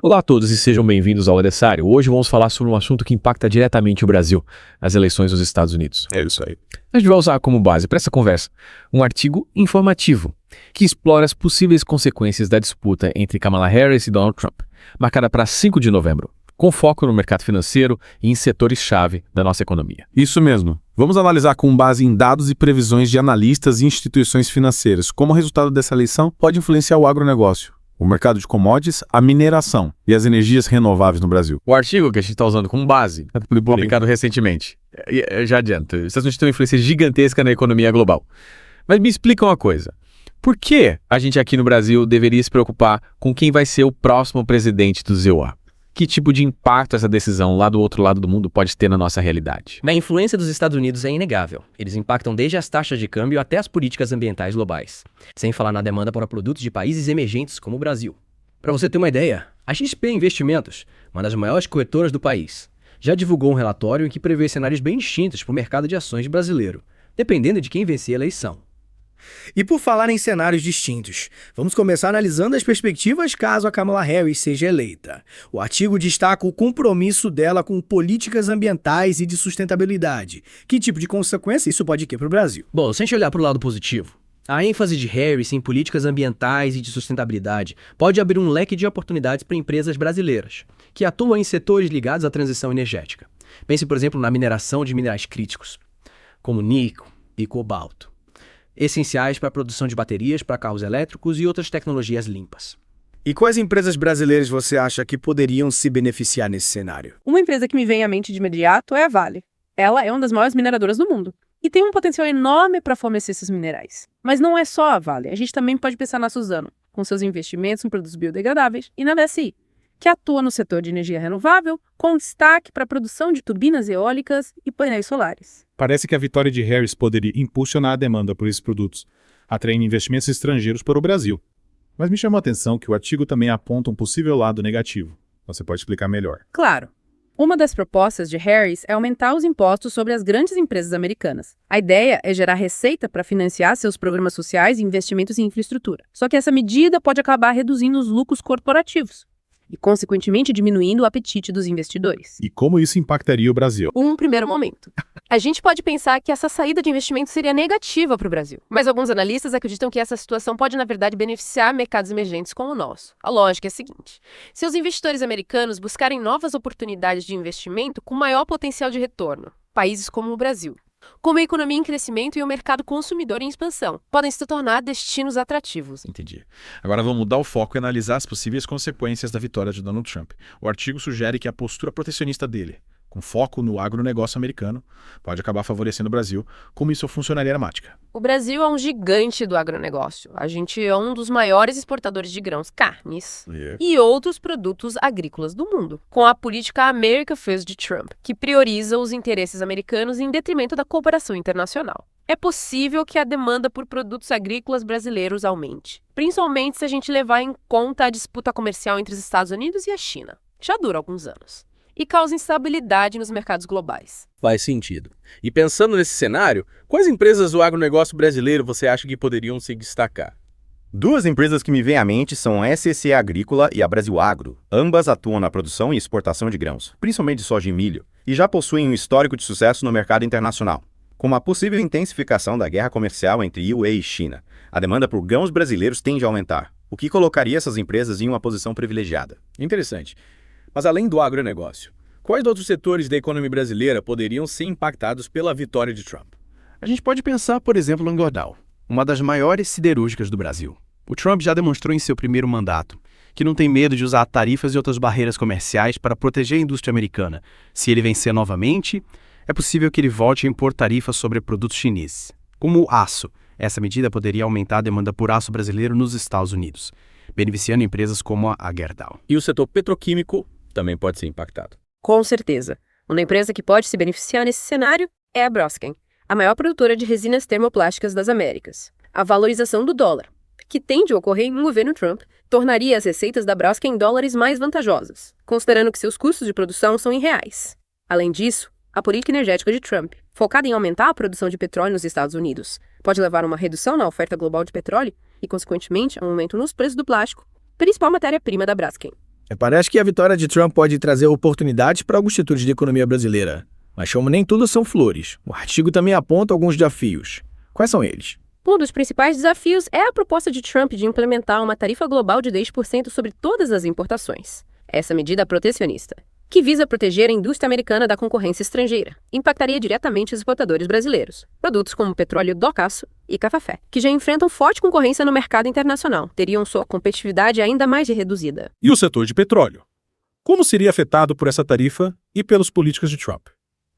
Olá a todos e sejam bem-vindos ao Adessário. Hoje vamos falar sobre um assunto que impacta diretamente o Brasil, as eleições dos Estados Unidos. É isso aí. A gente vai usar como base para essa conversa um artigo informativo que explora as possíveis consequências da disputa entre Kamala Harris e Donald Trump, marcada para 5 de novembro, com foco no mercado financeiro e em setores-chave da nossa economia. Isso mesmo. Vamos analisar com base em dados e previsões de analistas e instituições financeiras como o resultado dessa eleição pode influenciar o agronegócio, o mercado de commodities, a mineração e as energias renováveis no Brasil. O artigo que a gente está usando como base foi publicado recentemente. Já adianto, os Estados Unidos têm uma influência gigantesca na economia global. Mas me explica uma coisa. Por que a gente aqui no Brasil deveria se preocupar com quem vai ser o próximo presidente do ZEUA? Que tipo de impacto essa decisão lá do outro lado do mundo pode ter na nossa realidade? A influência dos Estados Unidos é inegável. Eles impactam desde as taxas de câmbio até as políticas ambientais globais, sem falar na demanda para produtos de países emergentes como o Brasil. Para você ter uma ideia, a XP Investimentos, uma das maiores corretoras do país, já divulgou um relatório em que prevê cenários bem distintos para o mercado de ações brasileiro, dependendo de quem vencer a eleição. E por falar em cenários distintos, vamos começar analisando as perspectivas caso a Kamala Harris seja eleita. O artigo destaca o compromisso dela com políticas ambientais e de sustentabilidade. Que tipo de consequência isso pode ter para o Brasil? Bom, se a gente olhar para o lado positivo, a ênfase de Harris em políticas ambientais e de sustentabilidade pode abrir um leque de oportunidades para empresas brasileiras, que atuam em setores ligados à transição energética. Pense, por exemplo, na mineração de minerais críticos, como níquel e cobalto, essenciais para a produção de baterias para carros elétricos e outras tecnologias limpas. E quais empresas brasileiras você acha que poderiam se beneficiar nesse cenário? Uma empresa que me vem à mente de imediato é a Vale. Ela é uma das maiores mineradoras do mundo e tem um potencial enorme para fornecer esses minerais. Mas não é só a Vale, a gente também pode pensar na Suzano, com seus investimentos em produtos biodegradáveis, e na VSI, que atua no setor de energia renovável, com destaque para a produção de turbinas eólicas e painéis solares. Parece que a vitória de Harris poderia impulsionar a demanda por esses produtos, atraindo investimentos estrangeiros para o Brasil. Mas me chamou a atenção que o artigo também aponta um possível lado negativo. Você pode explicar melhor? Claro. Uma das propostas de Harris é aumentar os impostos sobre as grandes empresas americanas. A ideia é gerar receita para financiar seus programas sociais e investimentos em infraestrutura. Só que essa medida pode acabar reduzindo os lucros corporativos e, consequentemente, diminuindo o apetite dos investidores. E como isso impactaria o Brasil? Um primeiro momento. A gente pode pensar que essa saída de investimento seria negativa para o Brasil. Mas alguns analistas acreditam que essa situação pode, na verdade, beneficiar mercados emergentes como o nosso. A lógica é a seguinte: se os investidores americanos buscarem novas oportunidades de investimento com maior potencial de retorno, países como o Brasil, com uma economia em crescimento e um mercado consumidor em expansão, podem se tornar destinos atrativos. Entendi. Agora vamos mudar o foco e analisar as possíveis consequências da vitória de Donald Trump. O artigo sugere que a postura protecionista dele, com foco no agronegócio americano, pode acabar favorecendo o Brasil. Como isso funcionaria na prática? O Brasil é um gigante do agronegócio. A gente é um dos maiores exportadores de grãos, carnes e outros produtos agrícolas do mundo, com a política America First de Trump, que prioriza os interesses americanos em detrimento da cooperação internacional. É possível que a demanda por produtos agrícolas brasileiros aumente, principalmente se a gente levar em conta a disputa comercial entre os Estados Unidos e a China. Já dura alguns anos e causa instabilidade nos mercados globais. Faz sentido. E pensando nesse cenário, quais empresas do agronegócio brasileiro você acha que poderiam se destacar? Duas empresas que me vêm à mente são a SCC Agrícola e a Brasil Agro. Ambas atuam na produção e exportação de grãos, principalmente de soja e milho, e já possuem um histórico de sucesso no mercado internacional. Com a possível intensificação da guerra comercial entre UA e China, a demanda por grãos brasileiros tende a aumentar, o que colocaria essas empresas em uma posição privilegiada. Interessante. Mas além do agronegócio, quais outros setores da economia brasileira poderiam ser impactados pela vitória de Trump? A gente pode pensar, por exemplo, em Gerdau, uma das maiores siderúrgicas do Brasil. O Trump já demonstrou em seu primeiro mandato que não tem medo de usar tarifas e outras barreiras comerciais para proteger a indústria americana. Se ele vencer novamente, é possível que ele volte a impor tarifas sobre produtos chineses, como o aço. Essa medida poderia aumentar a demanda por aço brasileiro nos Estados Unidos, beneficiando empresas como a Gerdau. E o setor petroquímico também pode ser impactado. Com certeza. Uma empresa que pode se beneficiar nesse cenário é a Braskem, a maior produtora de resinas termoplásticas das Américas. A valorização do dólar, que tende a ocorrer em um governo Trump, tornaria as receitas da Braskem em dólares mais vantajosas, considerando que seus custos de produção são em reais. Além disso, a política energética de Trump, focada em aumentar a produção de petróleo nos Estados Unidos, pode levar a uma redução na oferta global de petróleo e, consequentemente, a um aumento nos preços do plástico, principal matéria-prima da Braskem. Parece que a vitória de Trump pode trazer oportunidades para alguns setores da economia brasileira. Mas como nem tudo são flores, o artigo também aponta alguns desafios. Quais são eles? Um dos principais desafios é a proposta de Trump de implementar uma tarifa global de 10% sobre todas as importações. Essa medida protecionista, que visa proteger a indústria americana da concorrência estrangeira, impactaria diretamente os exportadores brasileiros. Produtos como petróleo do aço e café, que já enfrentam forte concorrência no mercado internacional, teriam sua competitividade ainda mais reduzida. E o setor de petróleo? Como seria afetado por essa tarifa e pelos políticos de Trump?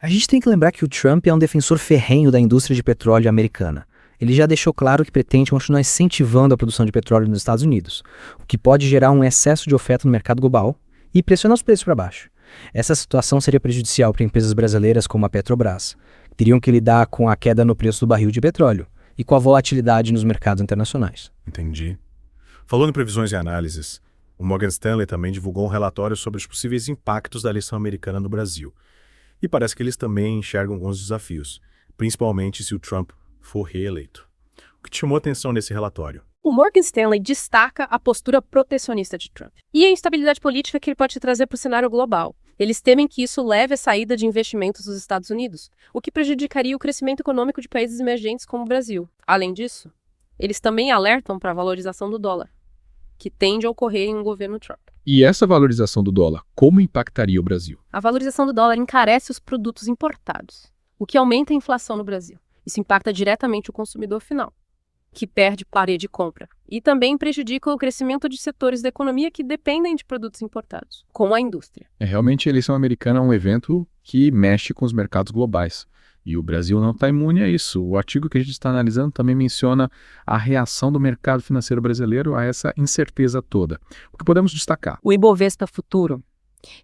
A gente tem que lembrar que o Trump é um defensor ferrenho da indústria de petróleo americana. Ele já deixou claro que pretende continuar incentivando a produção de petróleo nos Estados Unidos, o que pode gerar um excesso de oferta no mercado global e pressionar os preços para baixo. Essa situação seria prejudicial para empresas brasileiras como a Petrobras, que teriam que lidar com a queda no preço do barril de petróleo e com a volatilidade nos mercados internacionais. Entendi. Falando em previsões e análises, o Morgan Stanley também divulgou um relatório sobre os possíveis impactos da eleição americana no Brasil. E parece que eles também enxergam alguns desafios, principalmente se o Trump for reeleito. O que te chamou a atenção nesse relatório? O Morgan Stanley destaca a postura protecionista de Trump e a instabilidade política que ele pode trazer para o cenário global. Eles temem que isso leve à saída de investimentos dos Estados Unidos, o que prejudicaria o crescimento econômico de países emergentes como o Brasil. Além disso, eles também alertam para a valorização do dólar, que tende a ocorrer em um governo Trump. E essa valorização do dólar, como impactaria o Brasil? A valorização do dólar encarece os produtos importados, o que aumenta a inflação no Brasil. Isso impacta diretamente o consumidor final, que perde poder de compra, e também prejudica o crescimento de setores da economia que dependem de produtos importados, como a indústria. Realmente, a eleição americana é um evento que mexe com os mercados globais. E o Brasil não está imune a isso. O artigo que a gente está analisando também menciona a reação do mercado financeiro brasileiro a essa incerteza toda. O que podemos destacar? O Ibovespa Futuro,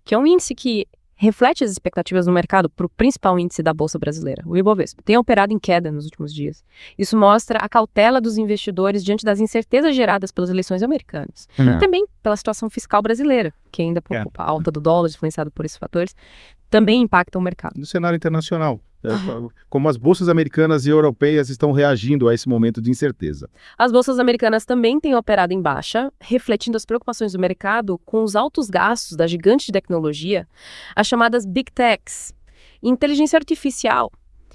que é um índice que reflete as expectativas do mercado para o principal índice da Bolsa Brasileira, o Ibovespa, tem operado em queda nos últimos dias. Isso mostra a cautela dos investidores diante das incertezas geradas pelas eleições americanas. E também pela situação fiscal brasileira, que ainda preocupa. A alta do dólar, influenciado por esses fatores, também impacta o mercado. No cenário internacional, como as bolsas americanas e europeias estão reagindo a esse momento de incerteza? As bolsas americanas também têm operado em baixa, refletindo as preocupações do mercado com os altos gastos da gigante de tecnologia, as chamadas Big Techs, e inteligência artificial.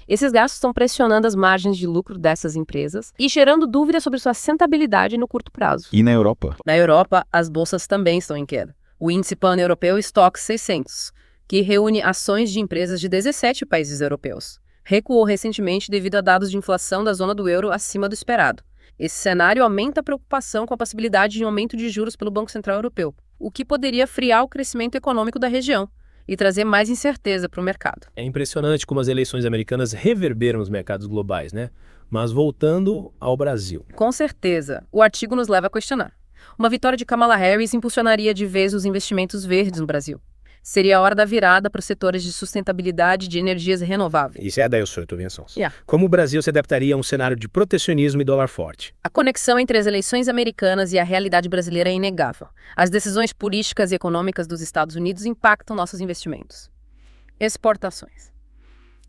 Esses gastos estão pressionando as margens de lucro dessas empresas e gerando dúvidas sobre sua sustentabilidade no curto prazo. E na Europa? Na Europa, as bolsas também estão em queda. O índice pan-europeu Stoxx 600, que reúne ações de empresas de 17 países europeus, recuou recentemente devido a dados de inflação da zona do euro acima do esperado. Esse cenário aumenta a preocupação com a possibilidade de um aumento de juros pelo Banco Central Europeu, o que poderia friar o crescimento econômico da região e trazer mais incerteza para o mercado. É impressionante como as eleições americanas reverberam nos mercados globais, né? Mas voltando ao Brasil. Com certeza, o artigo nos leva a questionar. Uma vitória de Kamala Harris impulsionaria de vez os investimentos verdes no Brasil. Seria a hora da virada para os setores de sustentabilidade e de energias renováveis. Isso é daí o seu intervenção. Como o Brasil se adaptaria a um cenário de protecionismo e dólar forte? A conexão entre as eleições americanas e a realidade brasileira é inegável. As decisões políticas e econômicas dos Estados Unidos impactam nossos investimentos, exportações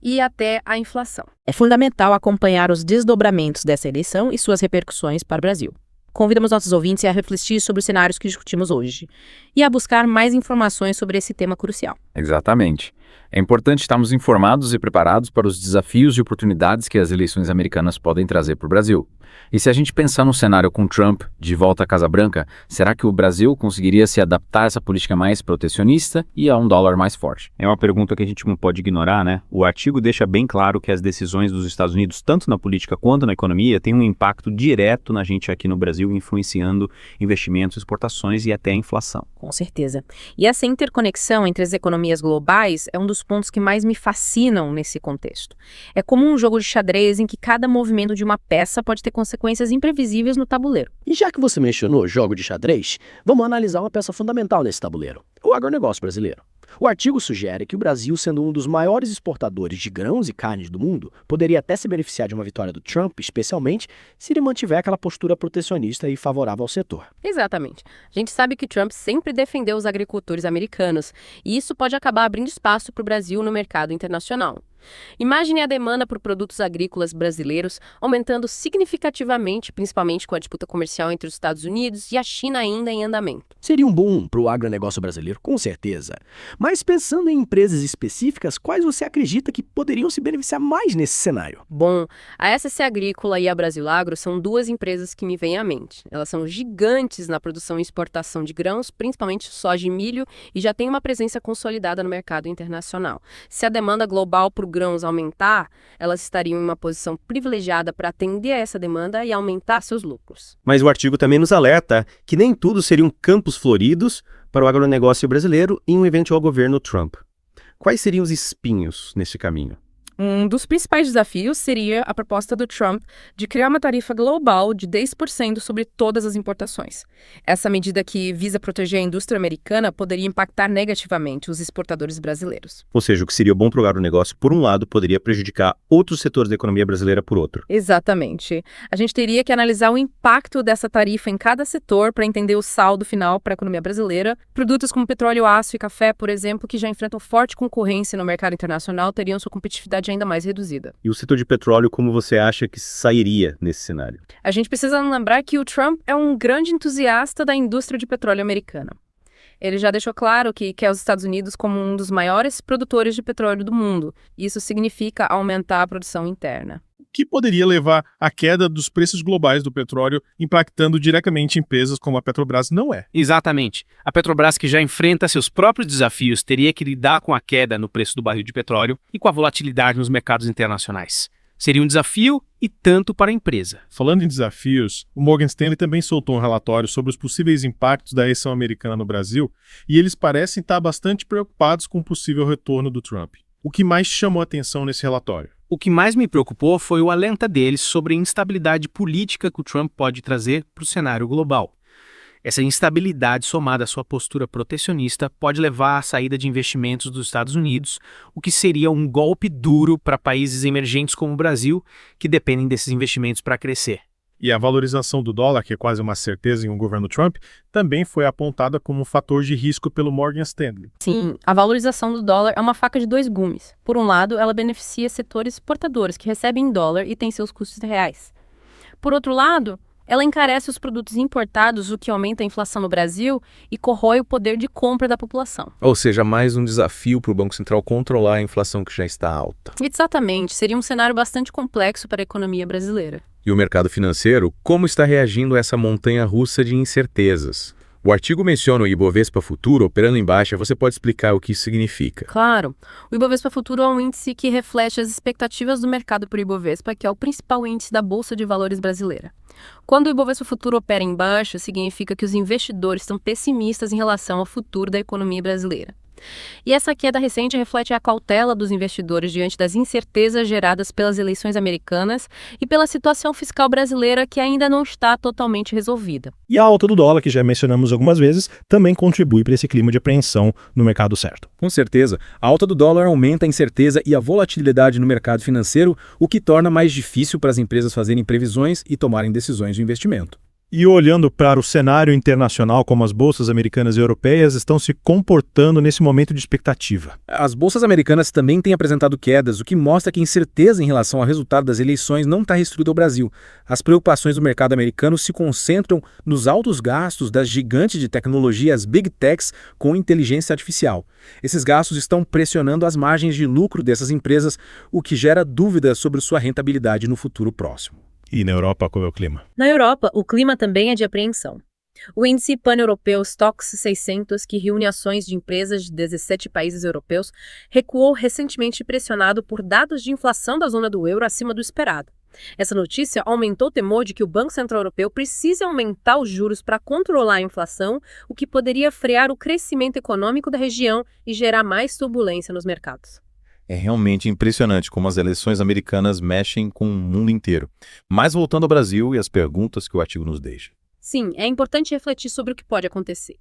e até a inflação. É fundamental acompanhar os desdobramentos dessa eleição e suas repercussões para o Brasil. Convidamos nossos ouvintes a refletir sobre os cenários que discutimos hoje e a buscar mais informações sobre esse tema crucial. Exatamente. É importante estarmos informados e preparados para os desafios e oportunidades que as eleições americanas podem trazer para o Brasil. E se a gente pensar no cenário com Trump de volta à Casa Branca, será que o Brasil conseguiria se adaptar a essa política mais protecionista e a um dólar mais forte? É uma pergunta que a gente não pode ignorar, né? O artigo deixa bem claro que as decisões dos Estados Unidos, tanto na política quanto na economia, têm um impacto direto na gente aqui no Brasil, influenciando investimentos, exportações e até a inflação. Com certeza. E essa interconexão entre as economias globais é um dos pontos que mais me fascinam nesse contexto. É como um jogo de xadrez em que cada movimento de uma peça pode ter consequências imprevisíveis no tabuleiro. E já que você mencionou jogo de xadrez, vamos analisar uma peça fundamental nesse tabuleiro, o agronegócio brasileiro. O artigo sugere que o Brasil, sendo um dos maiores exportadores de grãos e carnes do mundo, poderia até se beneficiar de uma vitória do Trump, especialmente se ele mantiver aquela postura protecionista e favorável ao setor. Exatamente. A gente sabe que Trump sempre defendeu os agricultores americanos, e isso pode acabar abrindo espaço para o Brasil no mercado internacional. Imagine a demanda por produtos agrícolas brasileiros aumentando significativamente, principalmente com a disputa comercial entre os Estados Unidos e a China ainda em andamento. Seria um boom para o agronegócio brasileiro, com certeza. Mas pensando em empresas específicas, quais você acredita que poderiam se beneficiar mais nesse cenário? Bom, a SC Agrícola e a Brasilagro são duas empresas que me vêm à mente. Elas são gigantes na produção e exportação de grãos, principalmente soja e milho, e já têm uma presença consolidada no mercado internacional. Se a demanda global por grãos aumentar, elas estariam em uma posição privilegiada para atender a essa demanda e aumentar seus lucros. Mas o artigo também nos alerta que nem tudo seriam campos floridos para o agronegócio brasileiro em um eventual governo Trump. Quais seriam os espinhos nesse caminho? Um dos principais desafios seria a proposta do Trump de criar uma tarifa global de 10% sobre todas as importações. Essa medida, que visa proteger a indústria americana, poderia impactar negativamente os exportadores brasileiros. Ou seja, o que seria bom para o agronegócio, por um lado, poderia prejudicar outros setores da economia brasileira por outro. Exatamente. A gente teria que analisar o impacto dessa tarifa em cada setor para entender o saldo final para a economia brasileira. Produtos como petróleo, aço e café, por exemplo, que já enfrentam forte concorrência no mercado internacional, teriam sua competitividade ainda mais reduzida. E o setor de petróleo, como você acha que sairia nesse cenário? A gente precisa lembrar que o Trump é um grande entusiasta da indústria de petróleo americana. Ele já deixou claro que quer os Estados Unidos como um dos maiores produtores de petróleo do mundo. Isso significa aumentar a produção interna. Que poderia levar à queda dos preços globais do petróleo, impactando diretamente empresas como a Petrobras não é. Exatamente. A Petrobras, que já enfrenta seus próprios desafios, teria que lidar com a queda no preço do barril de petróleo e com a volatilidade nos mercados internacionais. Seria um desafio e tanto para a empresa. Falando em desafios, o Morgan Stanley também soltou um relatório sobre os possíveis impactos da eleição americana no Brasil, e eles parecem estar bastante preocupados com o possível retorno do Trump. O que mais chamou a atenção nesse relatório? O que mais me preocupou foi o alerta deles sobre a instabilidade política que o Trump pode trazer para o cenário global. Essa instabilidade, somada à sua postura protecionista, pode levar à saída de investimentos dos Estados Unidos, o que seria um golpe duro para países emergentes como o Brasil, que dependem desses investimentos para crescer. E a valorização do dólar, que é quase uma certeza em um governo Trump, também foi apontada como um fator de risco pelo Morgan Stanley. Sim, a valorização do dólar é uma faca de dois gumes. Por um lado, ela beneficia setores exportadores que recebem em dólar e têm seus custos reais. Por outro lado, ela encarece os produtos importados, o que aumenta a inflação no Brasil e corrói o poder de compra da população. Ou seja, mais um desafio para o Banco Central controlar a inflação que já está alta. Exatamente, seria um cenário bastante complexo para a economia brasileira. E o mercado financeiro, como está reagindo a essa montanha-russa de incertezas? O artigo menciona o Ibovespa Futuro operando em baixa. Você pode explicar o que isso significa? Claro. O Ibovespa Futuro é um índice que reflete as expectativas do mercado por Ibovespa, que é o principal índice da Bolsa de Valores brasileira. Quando o Ibovespa Futuro opera em baixa, significa que os investidores estão pessimistas em relação ao futuro da economia brasileira. E essa queda recente reflete a cautela dos investidores diante das incertezas geradas pelas eleições americanas e pela situação fiscal brasileira, que ainda não está totalmente resolvida. E a alta do dólar, que já mencionamos algumas vezes, também contribui para esse clima de apreensão no mercado certo. Com certeza, a alta do dólar aumenta a incerteza e a volatilidade no mercado financeiro, o que torna mais difícil para as empresas fazerem previsões e tomarem decisões de investimento. E olhando para o cenário internacional, como as bolsas americanas e europeias estão se comportando nesse momento de expectativa? As bolsas americanas também têm apresentado quedas, o que mostra que a incerteza em relação ao resultado das eleições não está restrita ao Brasil. As preocupações do mercado americano se concentram nos altos gastos das gigantes de tecnologia, as Big Techs, com inteligência artificial. Esses gastos estão pressionando as margens de lucro dessas empresas, o que gera dúvidas sobre sua rentabilidade no futuro próximo. E na Europa, qual é o clima? Na Europa, o clima também é de apreensão. O índice pan-europeu Stoxx 600, que reúne ações de empresas de 17 países europeus, recuou recentemente pressionado por dados de inflação da zona do euro acima do esperado. Essa notícia aumentou o temor de que o Banco Central Europeu precise aumentar os juros para controlar a inflação, o que poderia frear o crescimento econômico da região e gerar mais turbulência nos mercados. É realmente impressionante como as eleições americanas mexem com o mundo inteiro. Mas voltando ao Brasil e as perguntas que o artigo nos deixa. Sim, é importante refletir sobre o que pode acontecer.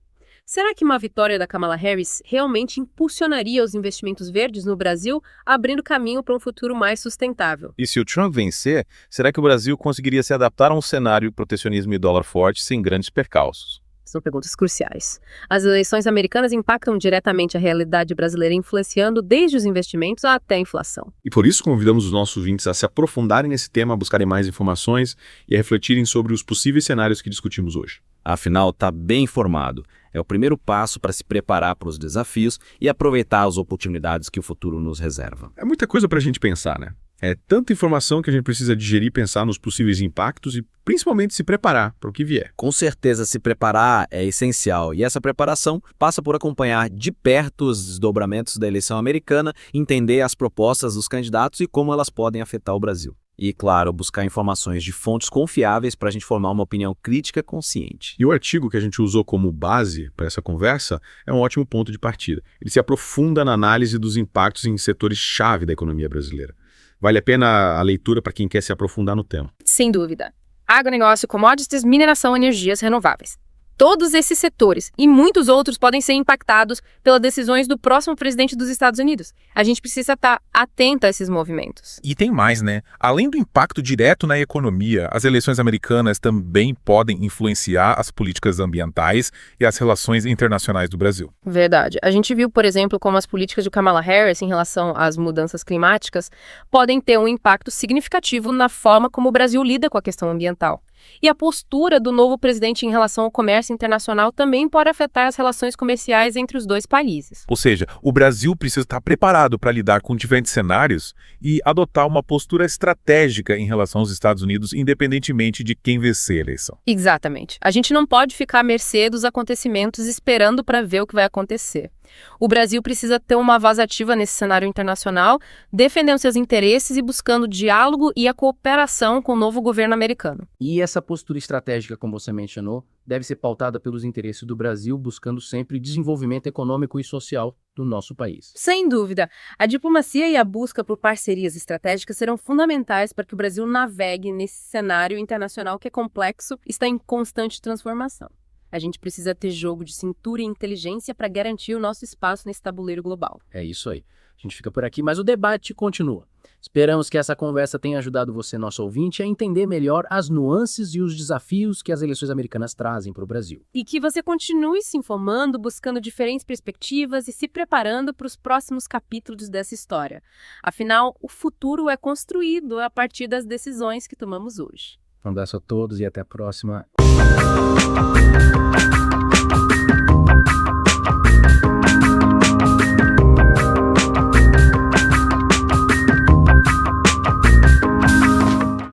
Será que uma vitória da Kamala Harris realmente impulsionaria os investimentos verdes no Brasil, abrindo caminho para um futuro mais sustentável? E se o Trump vencer, será que o Brasil conseguiria se adaptar a um cenário de protecionismo e dólar forte sem grandes percalços? São perguntas cruciais. As eleições americanas impactam diretamente a realidade brasileira, influenciando desde os investimentos até a inflação. E por isso convidamos os nossos ouvintes a se aprofundarem nesse tema, a buscarem mais informações e a refletirem sobre os possíveis cenários que discutimos hoje. Afinal, está bem informado. É o primeiro passo para se preparar para os desafios e aproveitar as oportunidades que o futuro nos reserva. É muita coisa para a gente pensar, né? É tanta informação que a gente precisa digerir, pensar nos possíveis impactos e principalmente se preparar para o que vier. Com certeza, se preparar é essencial. E essa preparação passa por acompanhar de perto os desdobramentos da eleição americana, entender as propostas dos candidatos e como elas podem afetar o Brasil. E, claro, buscar informações de fontes confiáveis para a gente formar uma opinião crítica consciente. E o artigo que a gente usou como base para essa conversa é um ótimo ponto de partida. Ele se aprofunda na análise dos impactos em setores-chave da economia brasileira. Vale a pena a leitura para quem quer se aprofundar no tema. Sem dúvida. Agronegócio, commodities, mineração, energias renováveis. Todos esses setores e muitos outros podem ser impactados pelas decisões do próximo presidente dos Estados Unidos. A gente precisa estar atento a esses movimentos. E tem mais, né? Além do impacto direto na economia, as eleições americanas também podem influenciar as políticas ambientais e as relações internacionais do Brasil. Verdade. A gente viu, por exemplo, como as políticas de Kamala Harris em relação às mudanças climáticas podem ter um impacto significativo na forma como o Brasil lida com a questão ambiental. E a postura do novo presidente em relação ao comércio internacional também pode afetar as relações comerciais entre os dois países. Ou seja, o Brasil precisa estar preparado para lidar com diferentes cenários e adotar uma postura estratégica em relação aos Estados Unidos, independentemente de quem vencer a eleição. Exatamente. A gente não pode ficar à mercê dos acontecimentos esperando para ver o que vai acontecer. O Brasil precisa ter uma voz ativa nesse cenário internacional, defendendo seus interesses e buscando diálogo e a cooperação com o novo governo americano. E essa postura estratégica, como você mencionou, deve ser pautada pelos interesses do Brasil, buscando sempre desenvolvimento econômico e social do nosso país. Sem dúvida. A diplomacia e a busca por parcerias estratégicas serão fundamentais para que o Brasil navegue nesse cenário internacional que é complexo e está em constante transformação. A gente precisa ter jogo de cintura e inteligência para garantir o nosso espaço nesse tabuleiro global. É isso aí. A gente fica por aqui, mas o debate continua. Esperamos que essa conversa tenha ajudado você, nosso ouvinte, a entender melhor as nuances e os desafios que as eleições americanas trazem para o Brasil. E que você continue se informando, buscando diferentes perspectivas e se preparando para os próximos capítulos dessa história. Afinal, o futuro é construído a partir das decisões que tomamos hoje. Um abraço a todos e até a próxima.